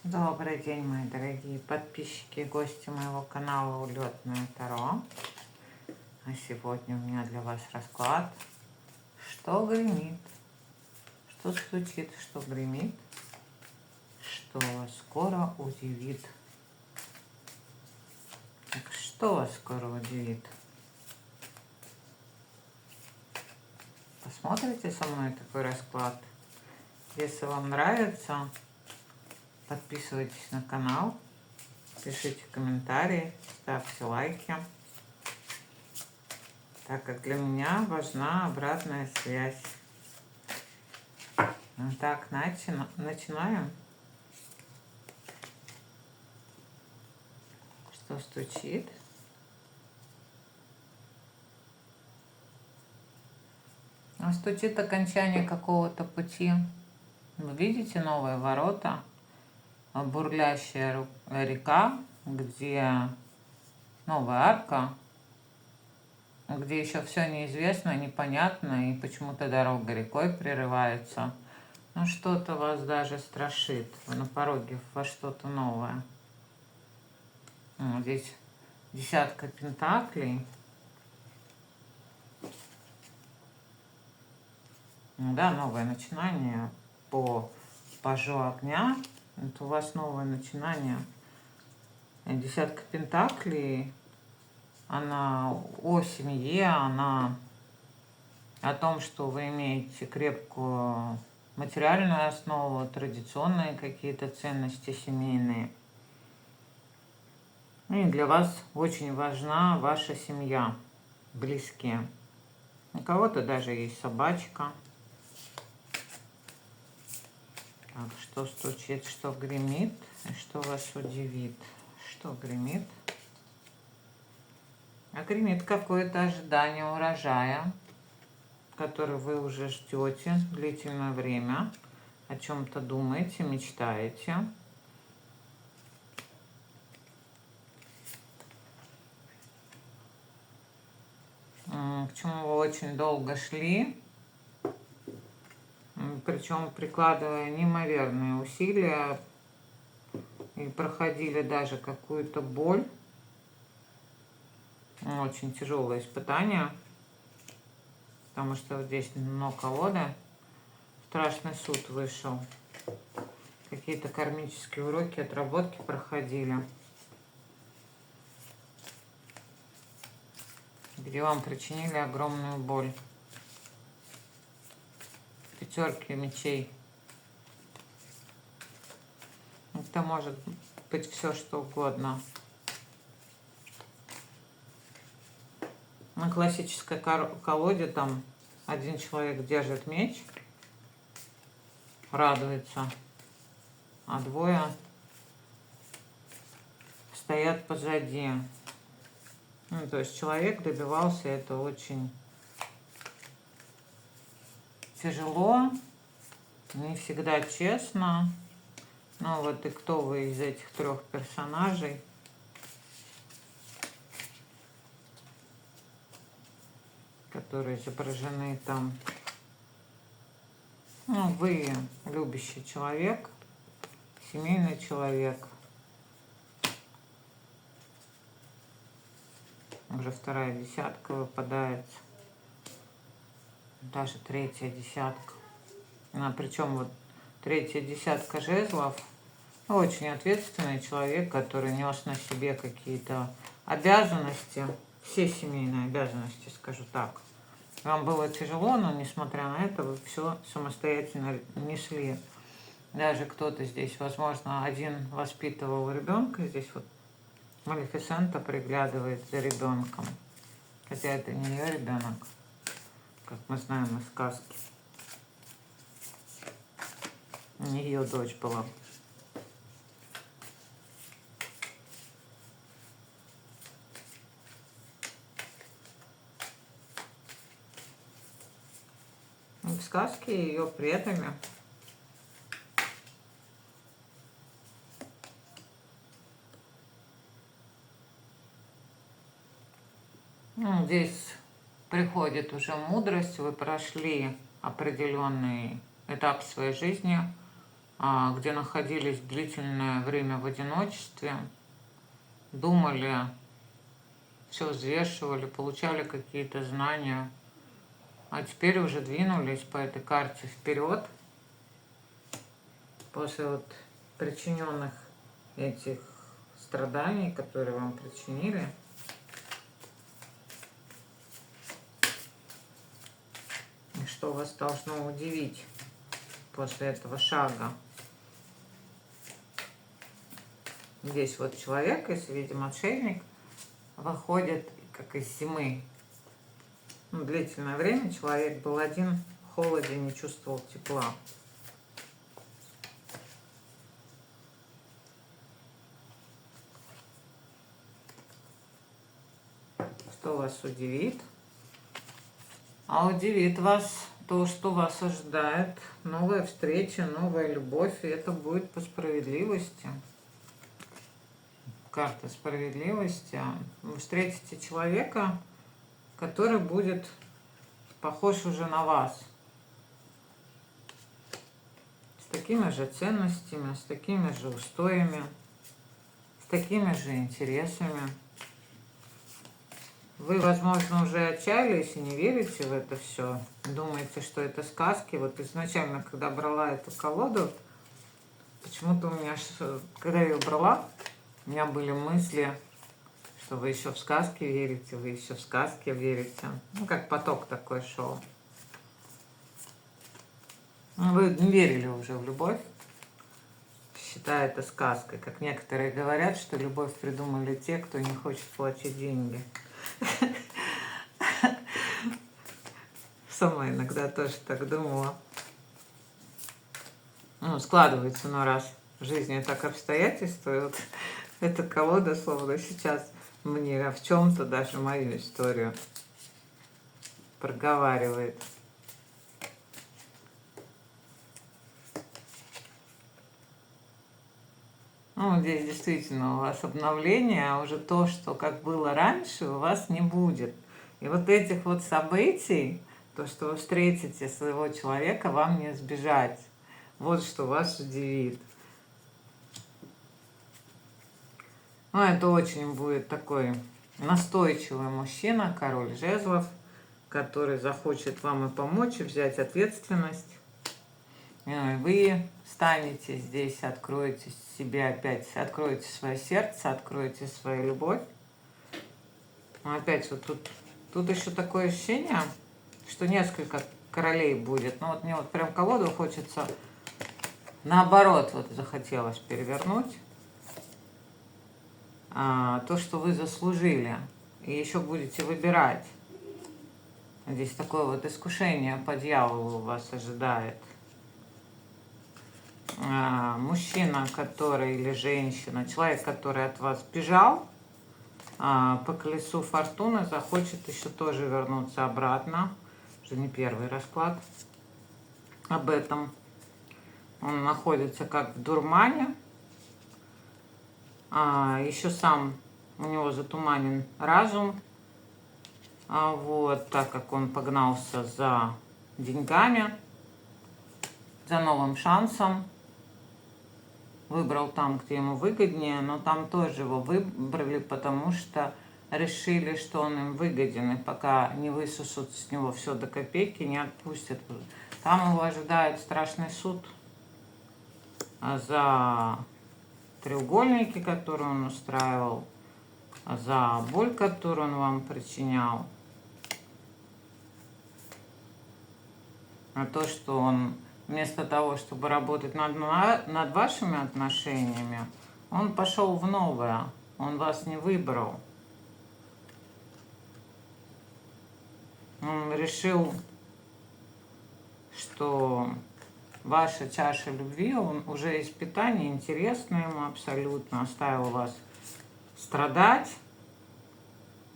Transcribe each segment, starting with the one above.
Добрый день, мои дорогие подписчики и гости моего канала Улетное Таро. А сегодня у меня для вас расклад. Что гремит? Что стучит? Что гремит? Что вас скоро удивит? Так что вас скоро удивит? Посмотрите со мной такой расклад. Если вам нравится, подписывайтесь на канал, пишите комментарии, ставьте лайки, так как для меня важна обратная связь. Ну так, начинаем. Что стучит? Стучит окончание какого-то пути. Вы видите новые ворота, бурлящая река, где новая арка, где еще все неизвестно, непонятно, и почему-то дорога рекой прерывается. Ну, что-то вас даже страшит. Вы на пороге во что-то новое. Здесь десятка пентаклей. Да, новое начинание по пажу огня. Это у вас новое начинание. Десятка пентаклей, она о семье, она о том, что вы имеете крепкую материальную основу, традиционные какие-то ценности семейные. И для вас очень важна ваша семья, близкие. У кого-то даже есть собачка. Так, что стучит, что гремит, и что вас удивит? Что гремит? А гремит какое-то ожидание урожая, который вы уже ждете длительное время, о чем-то думаете, мечтаете. К чему вы очень долго шли, причем прикладывая неимоверные усилия и проходили даже какую-то боль. Очень тяжелое испытание, потому что вот здесь дно колоды. Страшный суд вышел. Какие-то кармические уроки, отработки проходили, где вам причинили огромную боль. Пятерки мечей. Это может быть все, что угодно. На классической колоде там один человек держит меч, радуется, а двое стоят позади. То есть человек добивался это очень тяжело, не всегда честно. Ну вот и кто вы из этих трех персонажей? Которые изображены там. Ну, вы любящий человек, семейный человек. Уже вторая десятка выпадает. Даже третья десятка. Причем вот третья десятка жезлов. Очень ответственный человек, который нес на себе какие-то обязанности. Все семейные обязанности, скажу так. Вам было тяжело, но несмотря на это, вы все самостоятельно несли. Даже кто-то здесь, возможно, один воспитывал ребенка. Здесь вот Малефисента приглядывает за ребенком. Хотя это не ее ребенок, как мы знаем из сказки. Не ее дочь была. В сказке ее предали. Здесь приходит уже мудрость, вы прошли определенный этап своей жизни, где находились длительное время в одиночестве, думали, все взвешивали, получали какие-то знания, а теперь уже двинулись по этой карте вперед после вот причиненных этих страданий, которые вам причинили. И что вас должно удивить после этого шага? Здесь вот человек, если видим отшельник, выходит как из зимы. Длительное время человек был один, в холоде, не чувствовал тепла. Что вас удивит? А удивит вас то, что вас ожидает новая встреча, новая любовь, и это будет по справедливости. Карта справедливости. Вы встретите человека, который будет похож уже на вас. С такими же ценностями, с такими же устоями, с такими же интересами. Вы, возможно, уже отчаялись и не верите в это все. Думаете, что это сказки. Вот изначально, когда брала эту колоду, почему-то у меня, когда я ее брала, у меня были мысли, что вы еще в сказки верите, вы еще в сказки верите. Ну, как поток такой шел. Вы не верили уже в любовь, считая это сказкой. Как некоторые говорят, что любовь придумали те, кто не хочет платить деньги. Сама иногда тоже так думала. Ну, складывается, но раз в жизни так обстоятельства, и вот эта колода, словно сейчас мне в чем-то даже мою историю проговаривает. Ну, здесь действительно у вас обновление, а уже то, что как было раньше, у вас не будет. И вот этих вот событий, то, что вы встретите своего человека, вам не избежать. Вот что вас удивит. Ну, это очень будет такой настойчивый мужчина, король жезлов, который захочет вам и помочь, и взять ответственность. И вы станете здесь, откроете себе опять, откроете свое сердце, откроете свою любовь. Но опять вот тут еще такое ощущение, что несколько королей будет. Ну вот мне вот прям колоду хочется наоборот, вот захотелось перевернуть. То, что вы заслужили. И еще будете выбирать. Здесь такое вот искушение по дьяволу вас ожидает. Мужчина, который или женщина, человек, который от вас бежал, по колесу фортуны захочет еще тоже вернуться обратно. Уже не первый расклад об этом. Он находится как в дурмане. Еще сам у него затуманен разум. Вот, так как он погнался за деньгами, за новым шансом. Выбрал там, где ему выгоднее, но там тоже его выбрали, потому что решили, что он им выгоден, и пока не высосут с него все до копейки, не отпустят. Там его ожидает страшный суд за треугольники, которые он устраивал, за боль, которую он вам причинял, на то, что он вместо того, чтобы работать над вашими отношениями, он пошел в новое, он вас не выбрал. Он решил, что ваша чаша любви, он уже испытание интересно ему абсолютно, оставил вас страдать,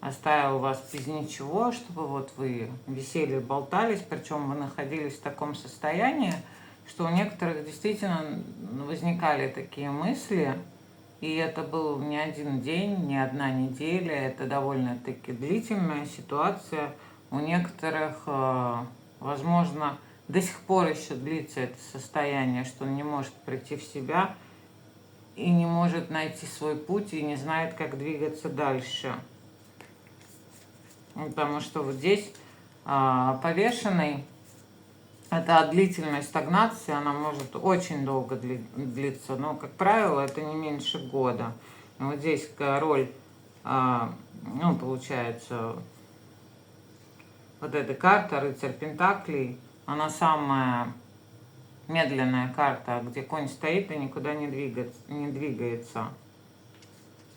оставил вас без ничего, чтобы вот вы висели, болтались, причем вы находились в таком состоянии, что у некоторых действительно возникали такие мысли, и это был не один день, не одна неделя, это довольно-таки длительная ситуация. У некоторых, возможно, до сих пор еще длится это состояние, что он не может прийти в себя и не может найти свой путь и не знает, как двигаться дальше. Потому что вот здесь повешенный, это длительная стагнация, она может очень долго длиться, но, как правило, это не меньше года. И вот здесь роль, ну, получается, вот эта карта, рыцарь Пентаклей, она самая медленная карта, где конь стоит и никуда не двигается.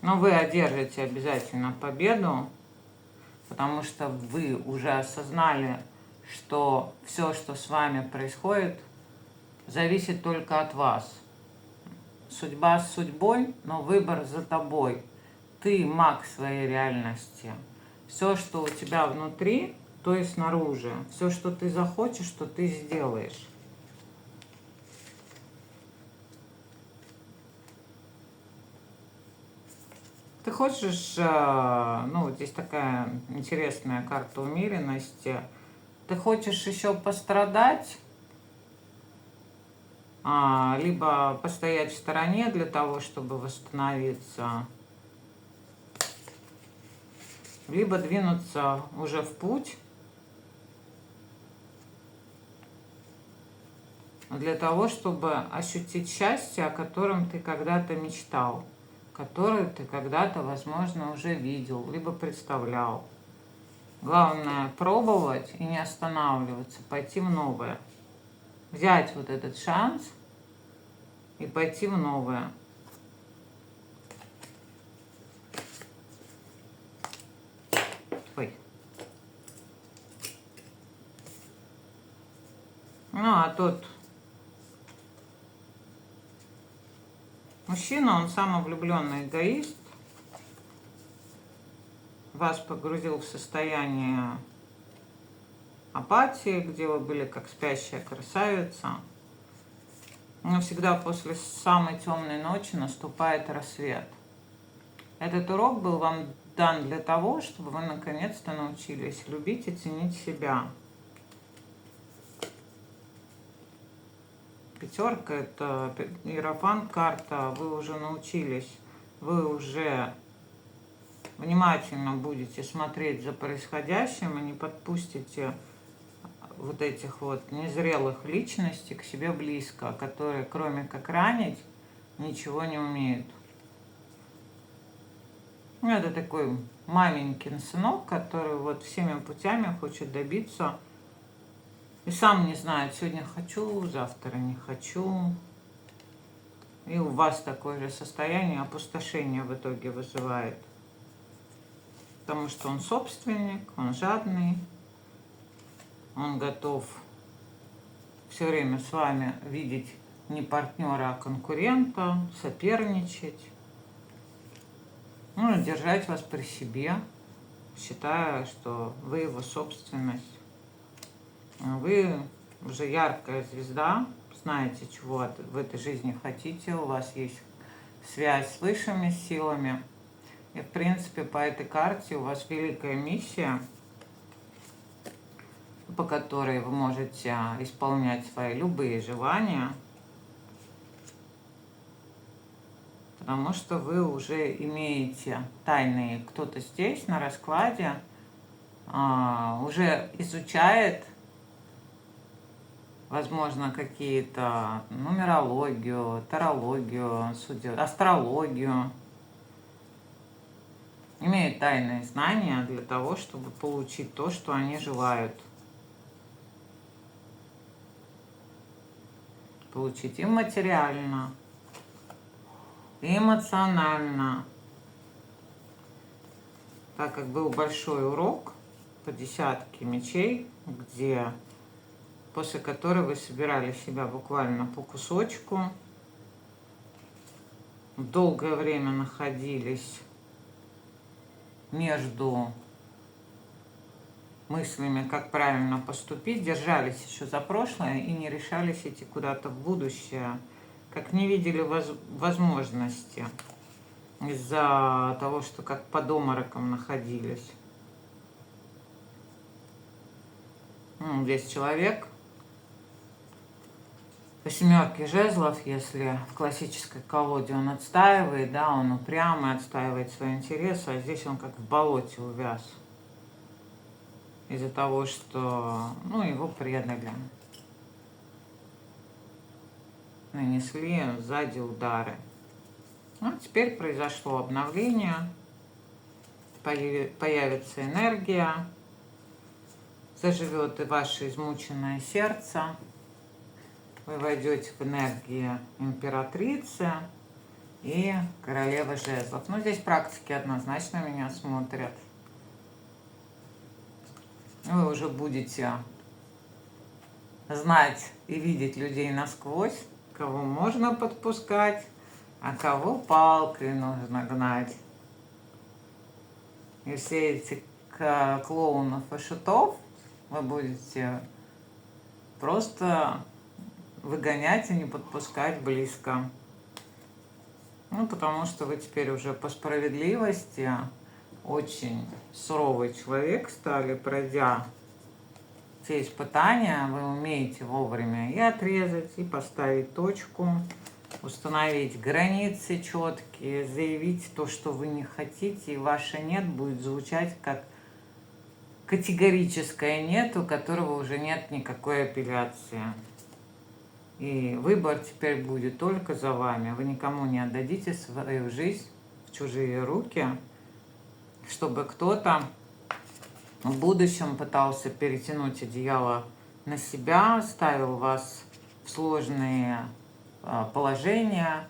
Но вы одержите обязательно победу, потому что вы уже осознали, что все, что с вами происходит, зависит только от вас. Судьба с судьбой, но выбор за тобой. Ты маг своей реальности. Все, что у тебя внутри, то и снаружи. Все, что ты захочешь, что ты сделаешь. Ты хочешь, ну, вот здесь такая интересная карта умеренности. Ты хочешь еще пострадать, либо постоять в стороне для того, чтобы восстановиться, либо двинуться уже в путь для того, чтобы ощутить счастье, о котором ты когда-то мечтал, которое ты когда-то, возможно, уже видел, либо представлял. Главное пробовать и не останавливаться, пойти в новое. Взять вот этот шанс и пойти в новое. Ой. Ну, а тот мужчина, он самовлюбленный эгоист, вас погрузил в состояние апатии, где вы были как спящая красавица. Но всегда после самой темной ночи наступает рассвет. Этот урок был вам дан для того, чтобы вы наконец-то научились любить и ценить себя. Пятерка — это иерофант карта, вы уже научились, вы уже внимательно будете смотреть за происходящим и не подпустите вот этих вот незрелых личностей к себе близко, которые кроме как ранить ничего не умеют. Ну, это такой маменькин сынок, который вот всеми путями хочет добиться и сам не знает, сегодня хочу, завтра не хочу. И у вас такое же состояние опустошения в итоге вызывает. Потому что он собственник, он жадный, он готов все время с вами видеть не партнера, а конкурента, соперничать, ну, и держать вас при себе, считая, что вы его собственность. Вы уже яркая звезда, знаете, чего в этой жизни хотите, у вас есть связь с высшими силами. И, в принципе, по этой карте у вас великая миссия, по которой вы можете исполнять свои любые желания, потому что вы уже имеете тайные, кто-то здесь на раскладе уже изучает, возможно, какие-то нумерологию, тарологию, астрологию, имеют тайные знания для того, чтобы получить то, что они желают. Получить и материально, и эмоционально. Так как был большой урок по десятке мечей, где после которой вы собирали себя буквально по кусочку, долгое время находились между мыслями, как правильно поступить, держались еще за прошлое и не решались идти куда-то в будущее, как не видели возможности из-за того, что как под обмороком находились. Здесь человек По семерке жезлов, если в классической колоде он отстаивает, да, он упрямый, отстаивает свои интересы, а здесь он как в болоте увяз. Из-за того, что, ну, его предали. Нанесли сзади удары. Ну, теперь произошло обновление, появится энергия, заживет и ваше измученное сердце. Вы войдете в энергию императрицы и королевы жезлов. Ну, здесь практики однозначно меня смотрят. Вы уже будете знать и видеть людей насквозь, кого можно подпускать, а кого палкой нужно гнать. И все эти клоунов и шутов вы будете просто выгонять и не подпускать близко. Ну, потому что вы теперь уже по справедливости очень суровый человек стали, пройдя те испытания, вы умеете вовремя и отрезать, и поставить точку, установить границы четкие, заявить то, что вы не хотите, и ваше «нет» будет звучать как категорическое «нет», у которого уже нет никакой апелляции. И выбор теперь будет только за вами. Вы никому не отдадите свою жизнь в чужие руки, чтобы кто-то в будущем пытался перетянуть одеяло на себя, ставил вас в сложные положения,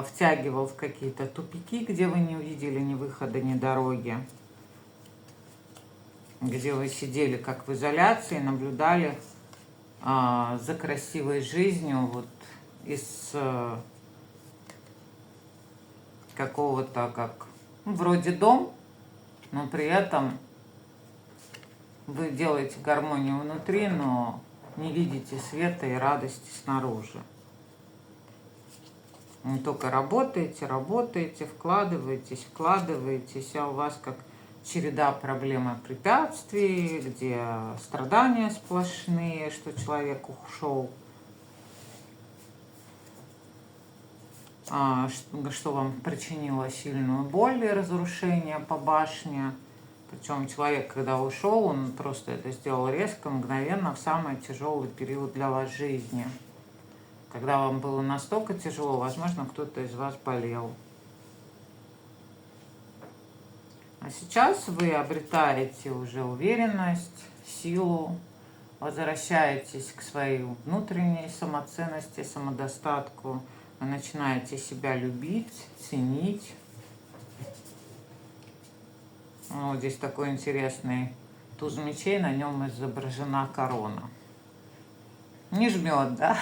втягивал в какие-то тупики, где вы не увидели ни выхода, ни дороги, где вы сидели как в изоляции, наблюдали за красивой жизнью вот из какого-то, как вроде дом, но при этом вы делаете гармонию внутри, но не видите света и радости снаружи. Вы только работаете, вкладываетесь, а у вас как череда проблем и препятствий, где страдания сплошные, что человек ушел, что вам причинило сильную боль и разрушение по башне. Причем человек, когда ушел, он просто это сделал резко, мгновенно, в самый тяжелый период для вас жизни. Когда вам было настолько тяжело, возможно, кто-то из вас болел. А сейчас вы обретаете уже уверенность, силу, возвращаетесь к своей внутренней самоценности, самодостатку. Вы начинаете себя любить, ценить. Вот здесь такой интересный туз мечей, на нем изображена корона. Не жмет, да?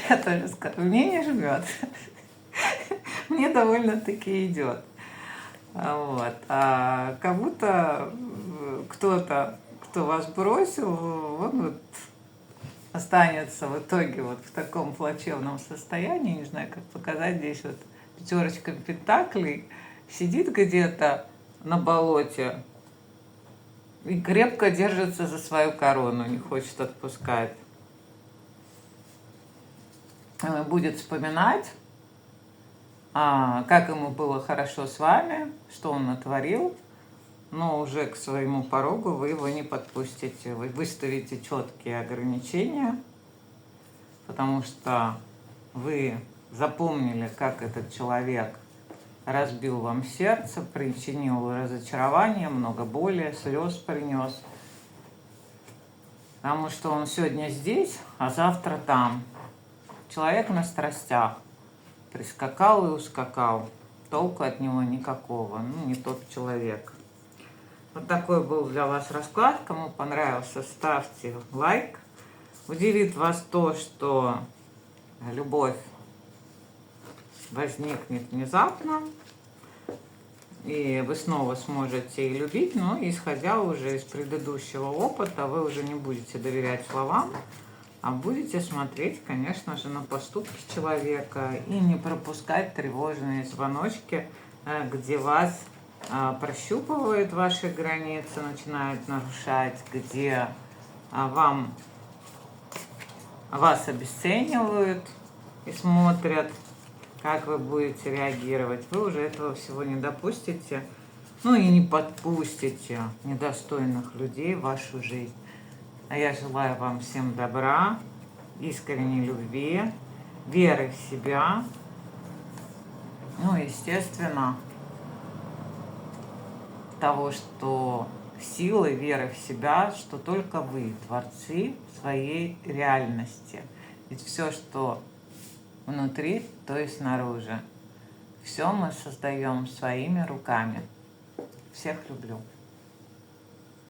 Я тоже скажу, мне не жмет. Мне довольно-таки идет. Вот. А как будто кто-то, кто вас бросил, он вот останется в итоге вот в таком плачевном состоянии, не знаю, как показать, здесь вот пятерочка пентаклей, сидит где-то на болоте и крепко держится за свою корону, не хочет отпускать. Будет вспоминать, как ему было хорошо с вами, что он натворил, но уже к своему порогу вы его не подпустите. Вы выставите четкие ограничения, потому что вы запомнили, как этот человек разбил вам сердце, причинил разочарование, много боли, слез принес. Потому что он сегодня здесь, а завтра там. Человек на страстях. Прискакал и ускакал. Толку от него никакого. Ну, не тот человек. Вот такой был для вас расклад. Кому понравился, ставьте лайк. Удивит вас то, что любовь возникнет внезапно. И вы снова сможете и любить, но исходя уже из предыдущего опыта, вы уже не будете доверять словам, а будете смотреть, конечно же, на поступки человека и не пропускать тревожные звоночки, где вас прощупывают ваши границы, начинают нарушать, где вам вас обесценивают и смотрят, как вы будете реагировать. Вы уже этого всего не допустите, ну и не подпустите недостойных людей в вашу жизнь. А я желаю вам всем добра, искренней любви, веры в себя, ну, естественно, того, что силы, веры в себя, что только вы творцы своей реальности. Ведь все, что внутри, то и снаружи. Все мы создаем своими руками. Всех люблю.